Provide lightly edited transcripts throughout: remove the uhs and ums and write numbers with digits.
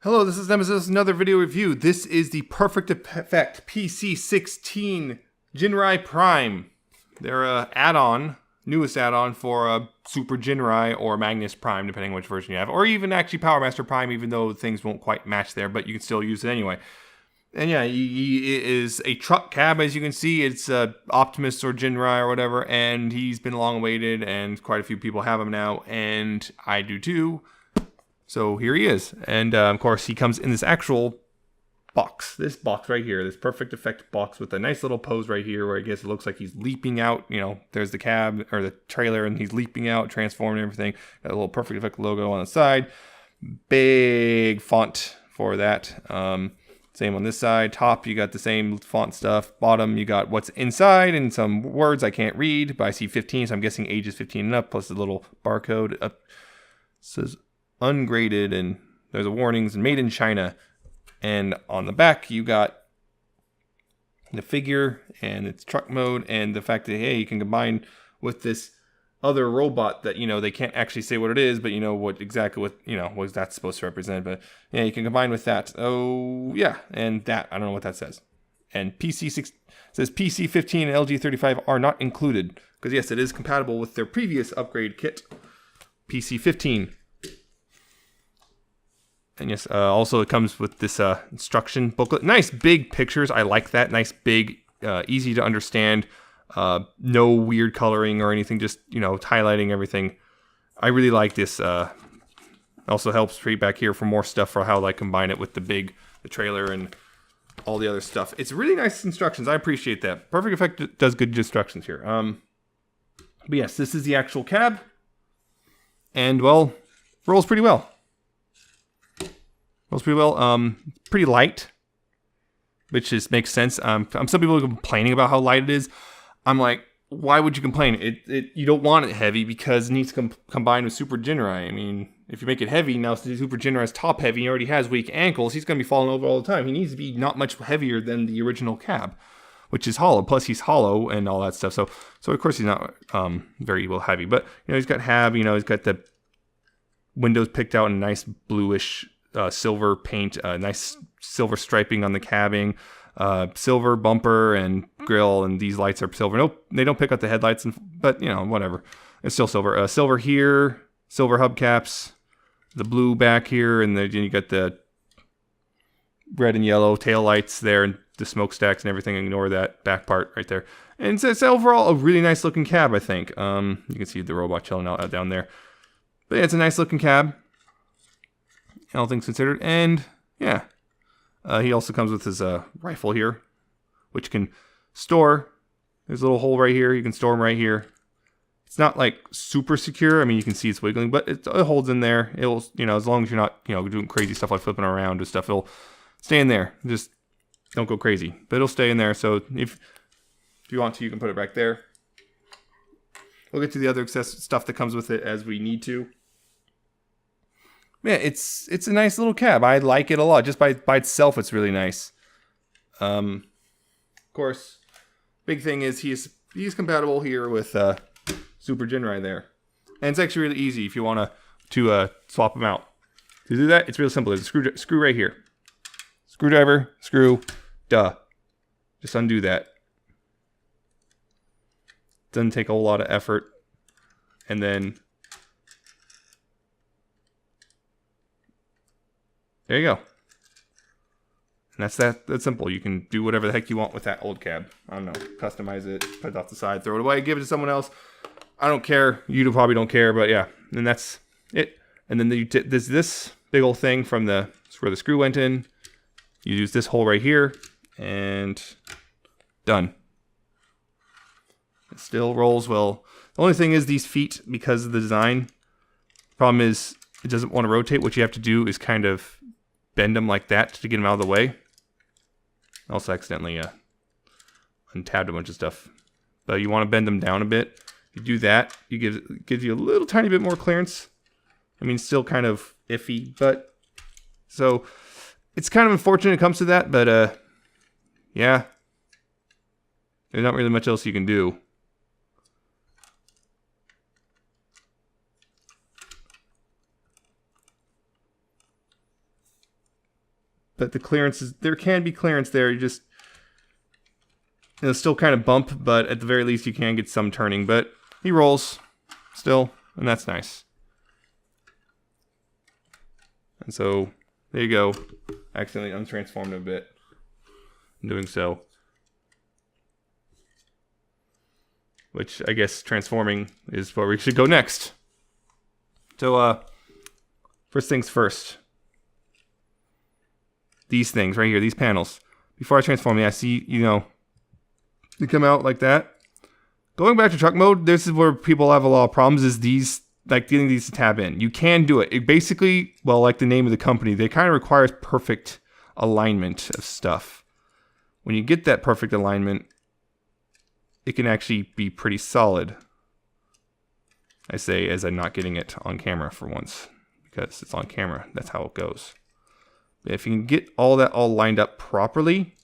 Hello, this is Nemesis, another video review. This is the Perfect Effect PC-16 Jinrai Prime. They're a add-on, newest add-on for Super Jinrai or Magnus Prime, depending on which version you have. Or even actually Power Master Prime, even though things won't quite match there, but you can still use it anyway. And yeah, it is a truck cab, as you can see. It's Optimus or Jinrai or whatever, and he's been long awaited, and quite a few people have him now, and I do too. So here he is, and of course he comes in this actual box, this box right here, this Perfect Effect box with a nice little pose right here where I guess it looks like he's leaping out. You know, there's the cab or the trailer and he's leaping out, transforming everything. Got a little Perfect Effect logo on the side, big font for that. Same on this side. Top, you got the same font stuff. Bottom, you got what's inside and some words I can't read, but I see 15, so I'm guessing age is 15 and up, plus the little barcode up. Says ungraded, and there's a warnings and made in China. And on the back you got the figure and its truck mode, and the fact that hey, you can combine with this other robot that, you know, they can't actually say what it is, but you know what exactly what that's supposed to represent. But yeah, you can combine with that. Oh yeah, and that I don't know what that says. And PC-6 says PC-15 and LG35 are not included, because yes, it is compatible with their previous upgrade kit, PC-15. And yes, also it comes with this instruction booklet. Nice big pictures. I like that. Nice big, easy to understand. No weird coloring or anything. Just, you know, highlighting everything. I really like this. Also helps right back here for more stuff for how I combine it with the trailer and all the other stuff. It's really nice instructions. I appreciate that. Perfect Effect does good instructions here. But yes, this is the actual cab. And, well, rolls pretty well. Rolls pretty well. Pretty light, which just makes sense. Some people are complaining about how light it is. I'm like, why would you complain? You don't want it heavy because it needs to combine with Super Jinrai. I mean, if you make it heavy, now Super Jinrai's top heavy, he already has weak ankles, he's going to be falling over all the time. He needs to be not much heavier than the original cab, which is hollow. Plus, he's hollow and all that stuff. So of course, he's not very well heavy. But, you know, he's got he's got the windows picked out in nice bluish silver paint, nice silver striping on the cabbing, silver bumper and grill, and these lights are silver. Nope, they don't pick up the headlights, but you know, whatever. It's still silver. Silver here, silver hubcaps, the blue back here, and then you got the red and yellow tail lights there, and the smokestacks and everything. Ignore that back part right there. And it's overall a really nice looking cab, I think. You can see the robot chilling out down there. But yeah, it's a nice looking cab, all things considered. And yeah, he also comes with his rifle here, which can store. There's a little hole right here. You can store them right here. It's not like super secure. I mean, you can see it's wiggling, but it holds in there. It'll, you know, as long as you're not, you know, doing crazy stuff like flipping around and stuff, it'll stay in there. Just don't go crazy, but it'll stay in there. So if you want to, you can put it back there. We'll get to the other stuff that comes with it as we need to. Man, it's a nice little cab. I like it a lot. Just by itself, it's really nice. Of course, big thing is he's compatible here with Super Jinrai there, and it's actually really easy if you want to swap them out. To do that, it's real simple. There's a screw right here. Screwdriver, screw, just undo that. Doesn't take a whole lot of effort, and then there you go. And that's simple. You can do whatever the heck you want with that old cab. I don't know. Customize it, put it off the side, throw it away, give it to someone else. I don't care. You probably don't care, but yeah. And that's it. And then there's this big old thing from where the screw went in. You use this hole right here, and done. It still rolls well. The only thing is these feet, because of the design, problem is it doesn't want to rotate. What you have to do is kind of bend them like that to get them out of the way. I also accidentally untabbed a bunch of stuff. But you want to bend them down a bit. You do that, it gives you a little tiny bit more clearance. I mean, still kind of iffy, but so it's kind of unfortunate it comes to that, but yeah. There's not really much else you can do. but the clearance is, there can be clearance there. You just, it'll still kind of bump, but at the very least you can get some turning. But he rolls still, and that's nice. And so there you go. Accidentally untransformed a bit in doing so. Which I guess transforming is where we should go next. So first things first. These things right here, these panels. Before I transform, I see, you know, they come out like that. Going back to truck mode, this is where people have a lot of problems, is these, like getting these to tab in. You can do it. It basically, well, like the name of the company, they kind of requires perfect alignment of stuff. When you get that perfect alignment, it can actually be pretty solid. I say as I'm not getting it on camera for once, because it's on camera. That's how it goes. If you can get all that all lined up properly,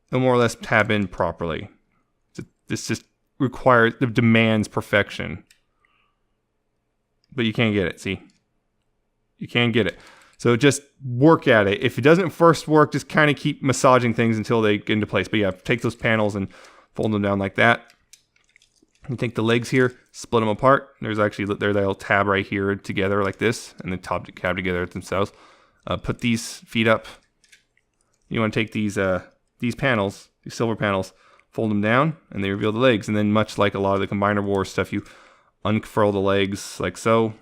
it'll more or less tab in properly. This just requires, it demands perfection. But you can't get it, see? You can get it. So just work at it. If it doesn't first work, just kind of keep massaging things until they get into place. But yeah, take those panels and fold them down like that. You take the legs here, split them apart. There's actually, they'll tab right here together like this, and then tab together themselves. Put these feet up. You want to take these panels, these silver panels, fold them down, and they reveal the legs. And then much like a lot of the Combiner Wars stuff, you unfurl the legs like so.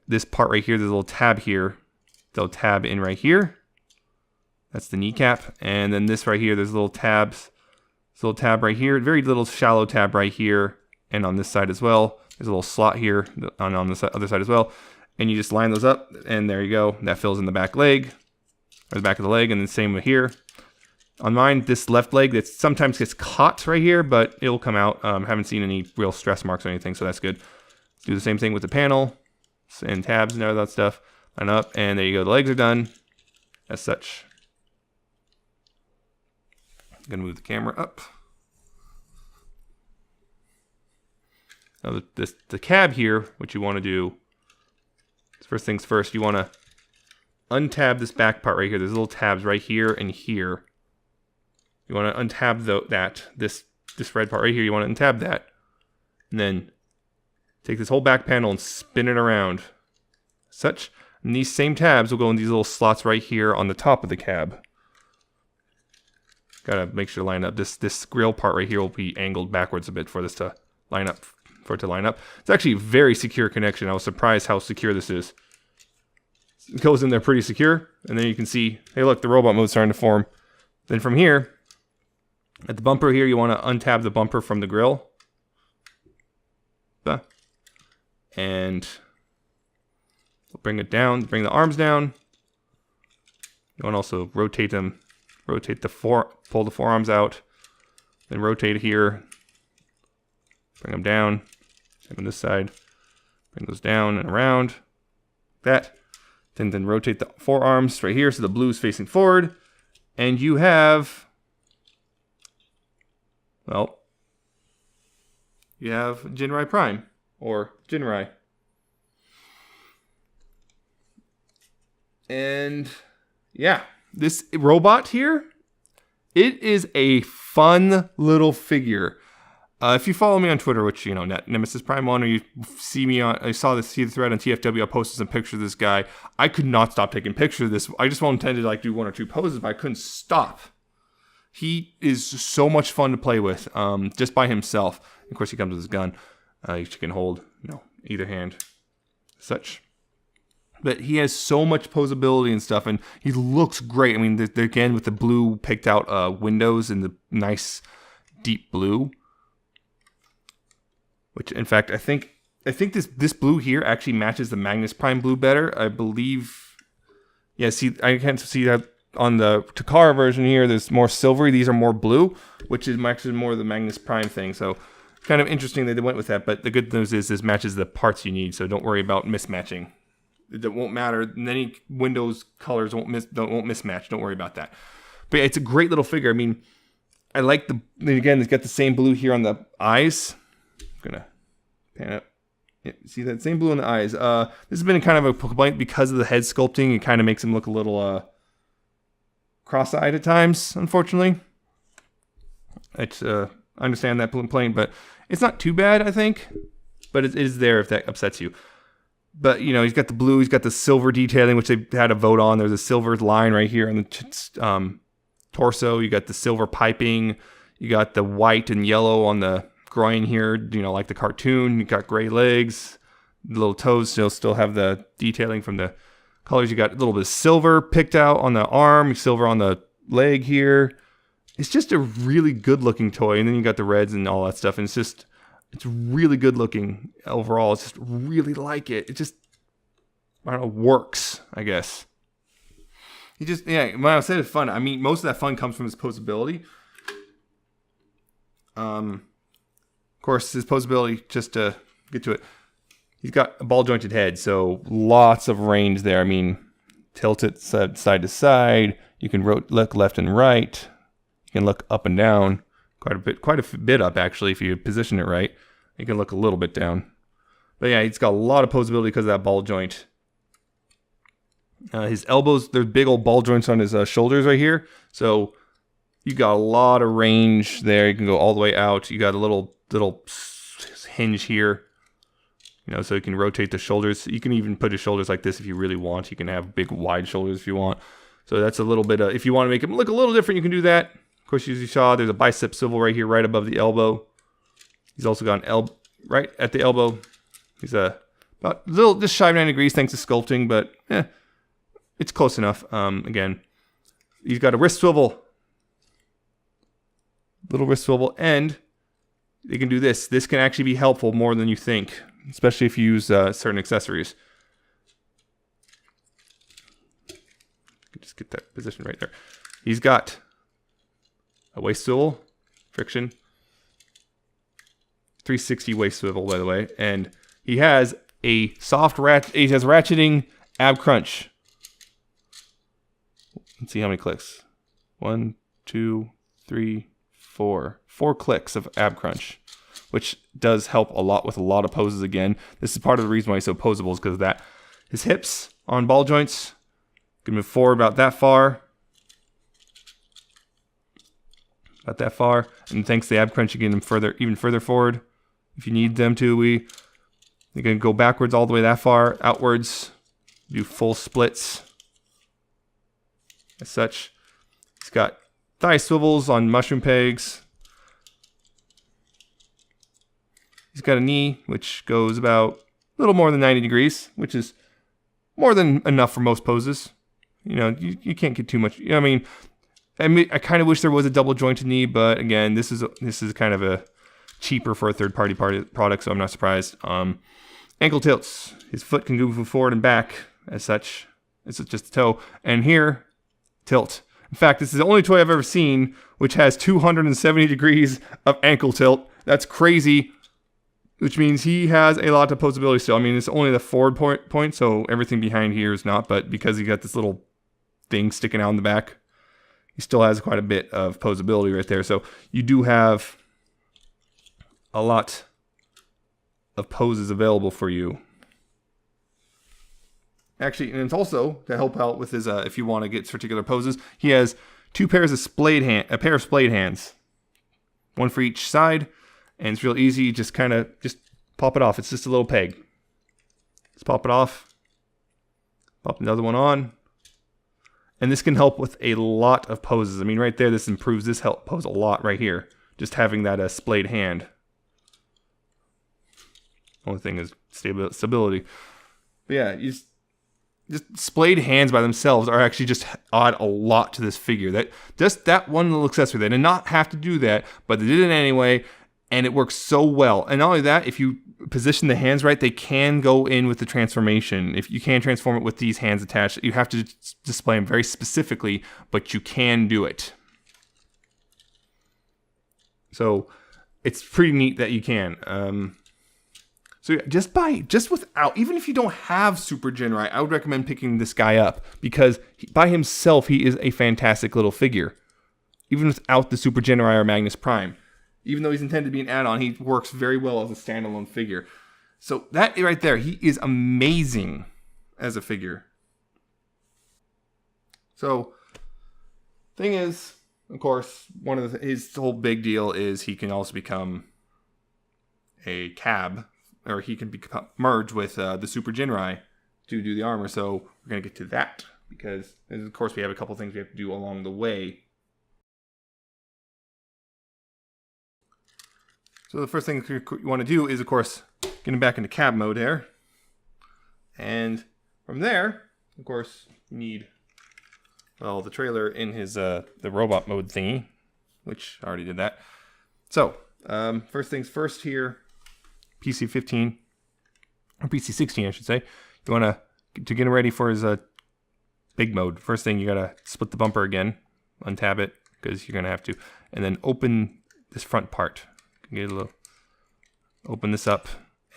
This part right here, there's a little tab here. They'll tab in right here. That's the kneecap. And then this right here, there's little tabs. There's a little tab right here, very little shallow tab right here, and on this side as well. There's a little slot here on the other side as well. And you just line those up, and there you go. That fills in the back leg, or the back of the leg, and then same with here. On mine, this left leg, that sometimes gets caught right here, but it'll come out. Haven't seen any real stress marks or anything, so that's good. Do the same thing with the panel, and tabs and all that stuff. Line up, and there you go. The legs are done, as such. I'm gonna move the camera up. Now the cab here, what you want to do, first things first, you want to untab this back part right here. There's little tabs right here and here. You want to untab this red part right here. You want to untab that, and then take this whole back panel and spin it around, such. And these same tabs will go in these little slots right here on the top of the cab. Gotta make sure to line up. This grill part right here will be angled backwards a bit for this to line up. It's actually a very secure connection. I was surprised how secure this is. It goes in there pretty secure, and then you can see, hey look, the robot mode's starting to form. Then from here, at the bumper here, you want to untab the bumper from the grill. And bring it down, bring the arms down. You want to also rotate them, pull the forearms out, then rotate here, bring them down, same on this side, bring those down and around, like that. Then rotate the forearms right here so the blue is facing forward, and you have, well, you have Jinrai Prime, or Jinrai. And yeah, this robot here, it is a fun little figure. If you follow me on Twitter, which, you know, Nemesis Prime 1, or you see me on, see the thread on TFW, I posted some pictures of this guy. I could not stop taking pictures of this. I just intended to like do one or two poses, but I couldn't stop. He is so much fun to play with, just by himself. Of course, he comes with his gun, which you can hold, you know, either hand, such. But he has so much posability and stuff, and he looks great. I mean, again, with the blue picked out windows and the nice deep blue. Which, in fact, I think this blue here actually matches the Magnus Prime blue better. I believe. Yeah, see, I can't see that on the Takara version here. There's more silvery. These are more blue, which is actually more of the Magnus Prime thing. So, kind of interesting that they went with that. But the good news is this matches the parts you need, so don't worry about mismatching. It won't matter. Any Windows colors won't mismatch. Don't worry about that. But yeah, it's a great little figure. I mean, I like again, it's got the same blue here on the eyes. Gonna pan up, Yeah, see that same blue in the eyes. This has been kind of a complaint because of the head sculpting. It kind of makes him look a little cross-eyed at times, unfortunately. It's I understand that complaint, but it's not too bad, I think. But it is there if that upsets you. But, you know, he's got the blue, he's got the silver detailing, which they had a vote on. There's a silver line right here on the torso. You got the silver piping. You got the white and yellow on the groin here, you know, like the cartoon. You got gray legs. The little toes still have the detailing from the colors. You got a little bit of silver picked out on the arm, silver on the leg here. It's just a really good looking toy. And then you got the reds and all that stuff. And it's really good looking overall. It's just really like it. It just, I don't know, works, I guess. When I said it's fun, I mean, most of that fun comes from his posability. Of course, his posability, just to get to it, he's got a ball jointed head, so lots of range there. I mean, tilt it side to side. You can look left and right. You can look up and down. Quite a bit up, actually, if you position it right. You can look a little bit down. But yeah, he's got a lot of posability because of that ball joint. His elbows, there's big old ball joints on his shoulders right here. So you got a lot of range there. You can go all the way out. You got a little hinge here. You know, so you can rotate the shoulders. You can even put his shoulders like this if you really want. You can have big, wide shoulders if you want. So that's a little bit of, if you want to make him look a little different, you can do that. Of course, as you saw, there's a bicep swivel right here, right above the elbow. He's also got an right at the elbow. He's about a little, just shy of 9 degrees thanks to sculpting, but it's close enough. Again, he's got a wrist swivel, little wrist swivel, and you can do this. This can actually be helpful more than you think, especially if you use certain accessories. Just get that position right there. He's got a waist swivel, friction, 360 waist swivel, by the way, and he has a soft he has ratcheting ab crunch. Let's see how many clicks. 1, 2, 3, 4. 4 clicks of ab crunch, which does help a lot with a lot of poses. Again, this is part of the reason why he's so posable, is because of that. His hips on ball joints can move forward about that far. About that far, and thanks to the ab crunch, you get them even further forward if you need them to. You can go backwards all the way that far, outwards, do full splits. As such, he's got thigh swivels on mushroom pegs. He's got a knee which goes about a little more than 90 degrees, which is more than enough for most poses. You know, you can't get too much. I mean, I kind of wish there was a double jointed knee, but again, this is kind of a cheaper for a third-party product, so I'm not surprised. Ankle tilts. His foot can move forward and back as such. It's just a toe. And here, tilt. In fact, this is the only toy I've ever seen which has 270 degrees of ankle tilt. That's crazy, which means he has a lot of posability still. I mean, it's only the forward point, so everything behind here is not, but because he got this little thing sticking out in the back, he still has quite a bit of posability right there. So you do have a lot of poses available for you. Actually, and it's also to help out with his, if you want to get particular poses, he has a pair of splayed hands, one for each side, and it's real easy. Just pop it off. It's just a little peg. Just pop it off. Pop another one on. And this can help with a lot of poses. I mean, right there, this improves this pose a lot right here. Just having that splayed hand. Only thing is stability. But yeah, just splayed hands by themselves are actually just add a lot to this figure. That one little accessory, they did not have to do that, but they did it anyway, and it works so well. And not only that, if you position the hands right, they can go in with the transformation. If you can transform it with these hands attached, you have to display them very specifically, but you can do it. So it's pretty neat that you can. So yeah, without, even if you don't have Super Jinrai, I would recommend picking this guy up, because by himself, he is a fantastic little figure. Even without the Super Jinrai or Magnus Prime. Even though he's intended to be an add-on, he works very well as a standalone figure. So that right there, he is amazing as a figure. So, thing is, of course, one of his whole big deal is he can also become a cab, or he can merge with the Super Jinrai to do the armor. So we're gonna get to that because, and of course, we have a couple things we have to do along the way. So the first thing you want to do is, of course, get him back into cab mode there. And from there, of course, you need, well, the trailer in his the robot mode thingy, which I already did that. So, first things first here, PC-15, or PC-16, I should say. You want to get him ready for his big mode. First thing, you got to split the bumper again, untab it, because you're going to have to, and then open this front part. Get a little, open this up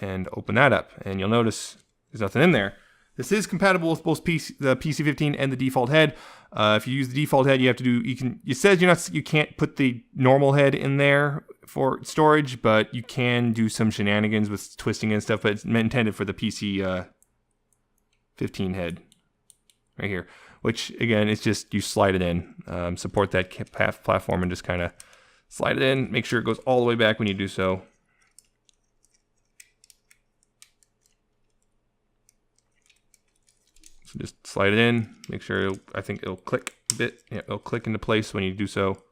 and open that up, and you'll notice there's nothing in there. This is compatible with both the PC-15 and the default head. If you use the default head, you have to do. It says you can't put the normal head in there for storage, but you can do some shenanigans with twisting and stuff. But it's intended for the PC-15 head right here, which again, it's just you slide it in, support that platform, and just kind of slide it in. Make sure it goes all the way back when you do so. So just slide it in. Make sure I think it'll click a bit. Yeah, it'll click into place when you do so.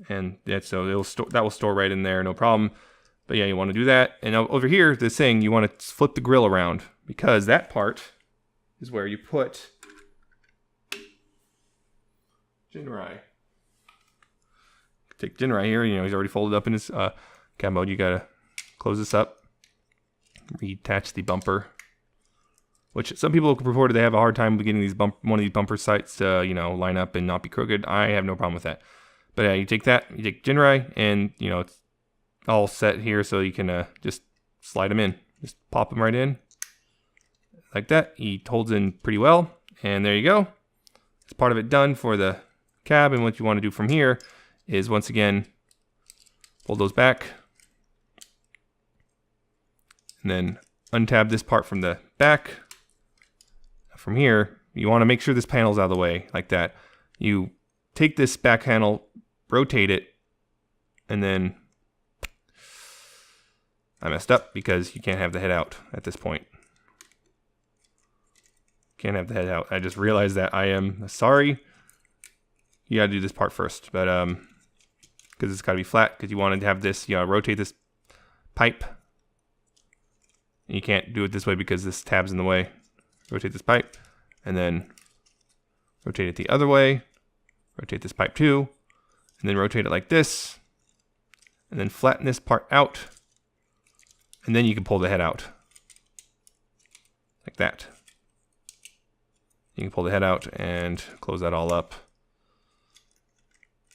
And yeah, so that will store right in there, no problem. But yeah, you want to do that. And over here, this thing, you want to flip the grill around because that part is where you put Jinrai. Take Jinrai here, he's already folded up in his cab mode. You gotta close this up, reattach the bumper, which some people reported they have a hard time getting one of these bumper sights to line up and not be crooked. I have no problem with that. But yeah, you take that, you take Jinrai, and it's all set here, so you can just slide him in, just pop him right in like that. He holds in pretty well, and there you go. It's part of it done for the cab. And what you want to do from here is once again pull those back and then untab this part from the back. From here, you want to make sure this panel's out of the way like that. You take this back panel, rotate it, and then I messed up because you can't have the head out at this point. Can't have the head out. I just realized that. I am sorry. You gotta do this part first, but because it's got to be flat, because you want to have this, rotate this pipe. And you can't do it this way because this tab's in the way. Rotate this pipe, and then rotate it the other way. Rotate this pipe too, and then rotate it like this, and then flatten this part out, and then you can pull the head out. Like that. You can pull the head out and close that all up.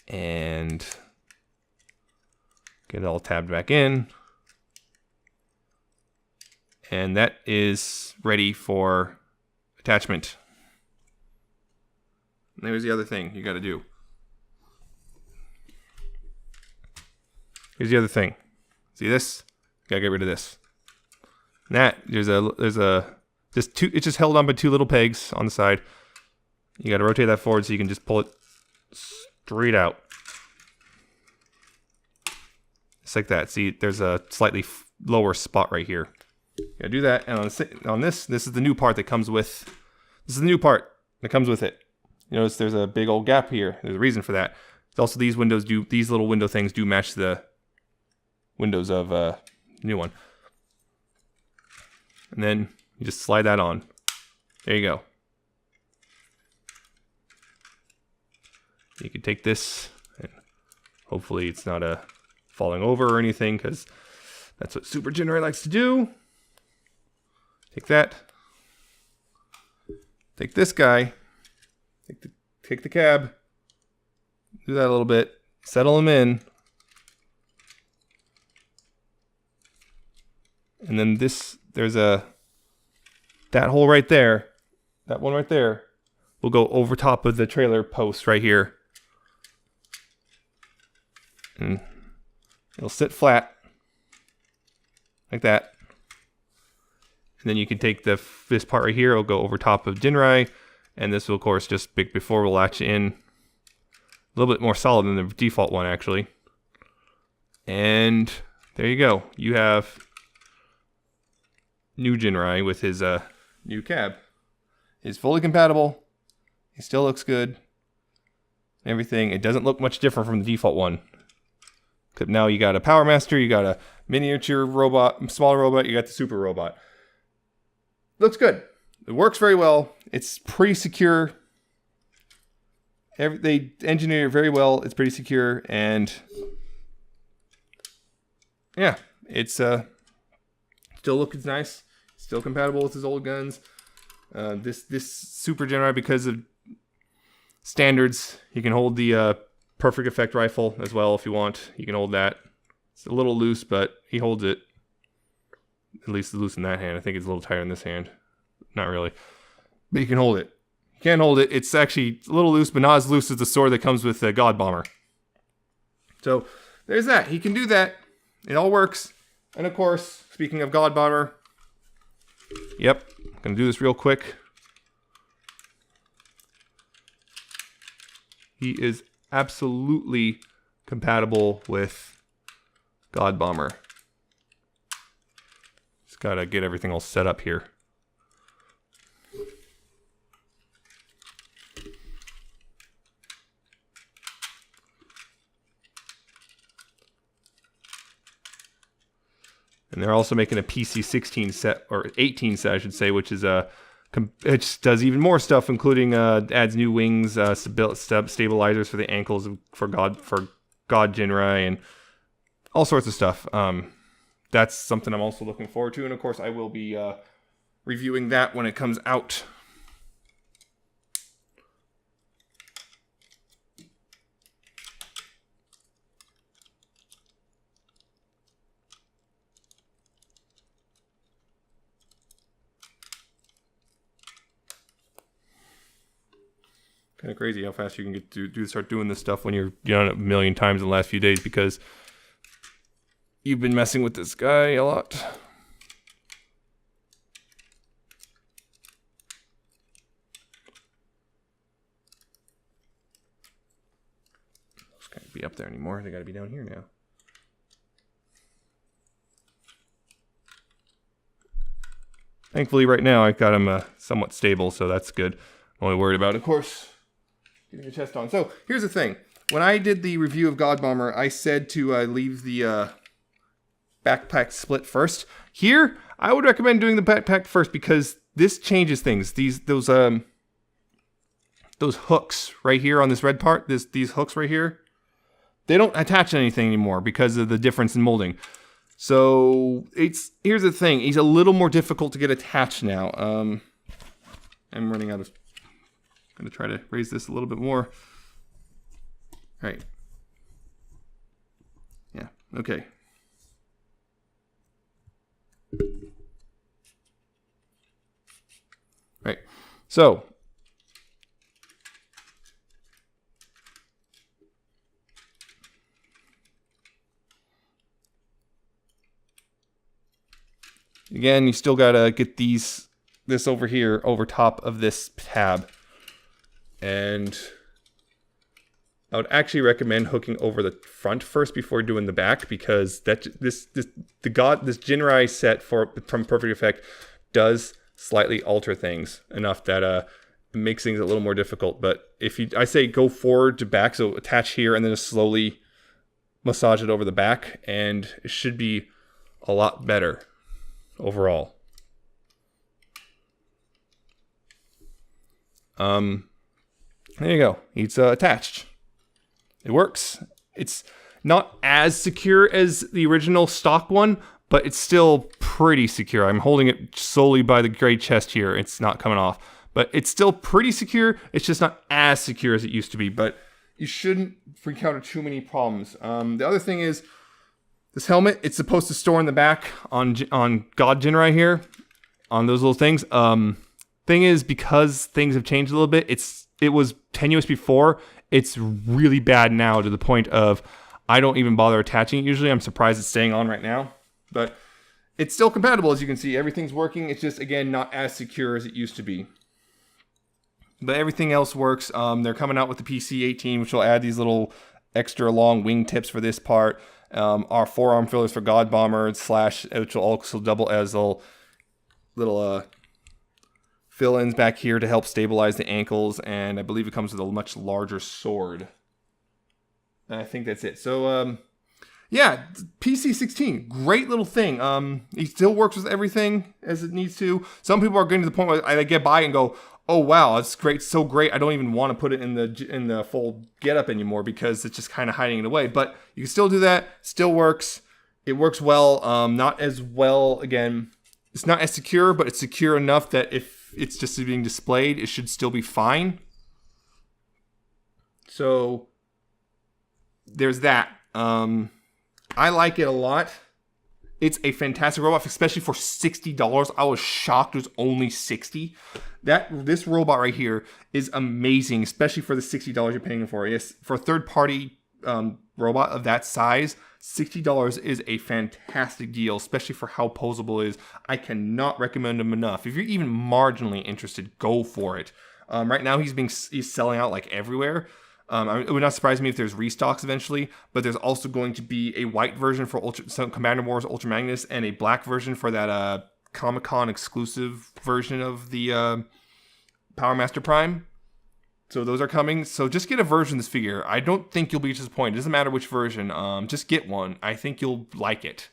And get it all tabbed back in. And that is ready for attachment. And here's the other thing you got to do. Here's the other thing. See this? You got to get rid of this. And that it's just held on by two little pegs on the side. You got to rotate that forward so you can just pull it straight out. Just like that. See, there's a slightly lower spot right here. You gotta do that, and on this is the new part that comes with. This is the new part that comes with it. You notice there's a big old gap here. There's a reason for that. It's also these little window things do match the windows of the new one. And then you just slide that on. There you go. You can take this, and hopefully it's not falling over or anything, because that's what Super Jinrai likes to do. Take that. Take this guy. Take the cab. Do that a little bit. Settle him in. And then there's that hole right there. That one right there will go over top of the trailer post right here. And it'll sit flat. Like that. And then you can take this part right here, it'll go over top of Jinrai, and this will, of course, just before will latch in. A little bit more solid than the default one, actually. And there you go. You have new Jinrai with his new cab. It's fully compatible. It still looks good. Everything. It doesn't look much different from the default one. Except now you got a Power Master, you got a miniature robot, smaller robot, you got the super robot. Looks good. It works very well. It's pretty secure. They engineer it very well. It's pretty secure, and yeah, it's still looks nice. Still compatible with his old guns. This Super Jinrai, because of standards, you can hold the Perfect Effect rifle as well if you want. You can hold that. It's a little loose, but he holds it. At least it's loose in that hand. I think it's a little tighter in this hand. Not really. But you can hold it. You can't hold it. It's actually a little loose, but not as loose as the sword that comes with the God Bomber. So there's that. He can do that. It all works. And of course, speaking of God Bomber, yep, I'm going to do this real quick. He is absolutely compatible with God Bomber. Just got to get everything all set up here. And they're also making a PC-16 set, or 18 set, I should say, which is it just does even more stuff, including adds new wings, stabilizers for the ankles for God Jinrai, and all sorts of stuff. That's something I'm also looking forward to, and of course I will be reviewing that when it comes out. Kind of crazy how fast you can get to start doing this stuff when you're done it a million times in the last few days, because you've been messing with this guy a lot. Those can't be up there anymore. They got to be down here now. Thankfully, right now I've got them somewhat stable, so that's good. I'm only worried about, of course, getting the chest on. So here's the thing. When I did the review of God Bomber, I said to leave the backpack split first. Here, I would recommend doing the backpack first, because this changes things. Those hooks right here on this red part, these hooks right here, they don't attach to anything anymore because of the difference in molding. So here's the thing. He's a little more difficult to get attached now. I'm running out of. I'm going to try to raise this a little bit more. All right. Yeah, okay. Right. So, again, you still got to get this over here over top of this tab. And I would actually recommend hooking over the front first before doing the back, because this Jinrai set from Perfect Effect does slightly alter things enough that it makes things a little more difficult. But I say go forward to back, so attach here and then just slowly massage it over the back, and it should be a lot better overall. There you go. It's attached. It works. It's not as secure as the original stock one, but it's still pretty secure. I'm holding it solely by the gray chest here. It's not coming off, but it's still pretty secure. It's just not as secure as it used to be, but you shouldn't encounter too many problems. The other thing is this helmet, it's supposed to store in the back on God Jinrai here, on those little things. Thing is, because things have changed a little bit, it was tenuous before. It's really bad now, to the point of I don't even bother attaching it usually. I'm surprised it's staying on right now. But it's still compatible, as you can see. Everything's working. It's just, again, not as secure as it used to be. But everything else works. They're coming out with the PC-18, which will add these little extra long wing tips for this part. Our forearm fillers for God Bomber / which will also double as little fill-ins back here to help stabilize the ankles. And I believe it comes with a much larger sword. And I think that's it. So, yeah, PC-16, great little thing. It still works with everything as it needs to. Some people are getting to the point where I get by and go, oh wow, that's great, so great. I don't even want to put it in the full getup anymore because it's just kind of hiding it away. But you can still do that. Still works. It works well. Not as well. Again, it's not as secure, but it's secure enough that if it's just being displayed, it should still be fine. So there's that. I like it a lot. It's a fantastic robot, especially for $60. I was shocked it was only $60. This robot right here is amazing, especially for the $60 you're paying for. Yes, for a third-party robot of that size, $60 is a fantastic deal, especially for how posable it is. I cannot recommend him enough. If you're even marginally interested, go for it. Right now, he's selling out like everywhere. It would not surprise me if there's restocks eventually, but there's also going to be a white version for Commander Wars Ultra Magnus and a black version for that Comic-Con exclusive version of the Power Master Prime. So those are coming. So just get a version of this figure. I don't think you'll be disappointed. It doesn't matter which version. Just get one. I think you'll like it.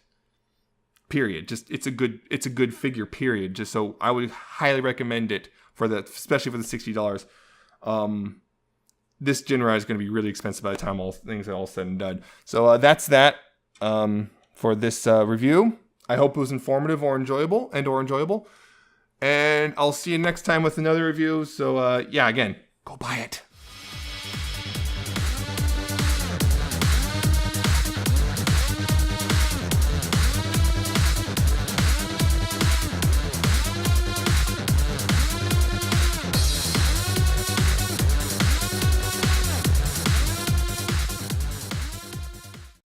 Period. Just it's a good figure. Period. Just so I would highly recommend it especially for the $60. This Jinrai is going to be really expensive by the time all things are all said and done. So that's that for this review. I hope it was informative or enjoyable. And I'll see you next time with another review. So yeah, again, go buy it.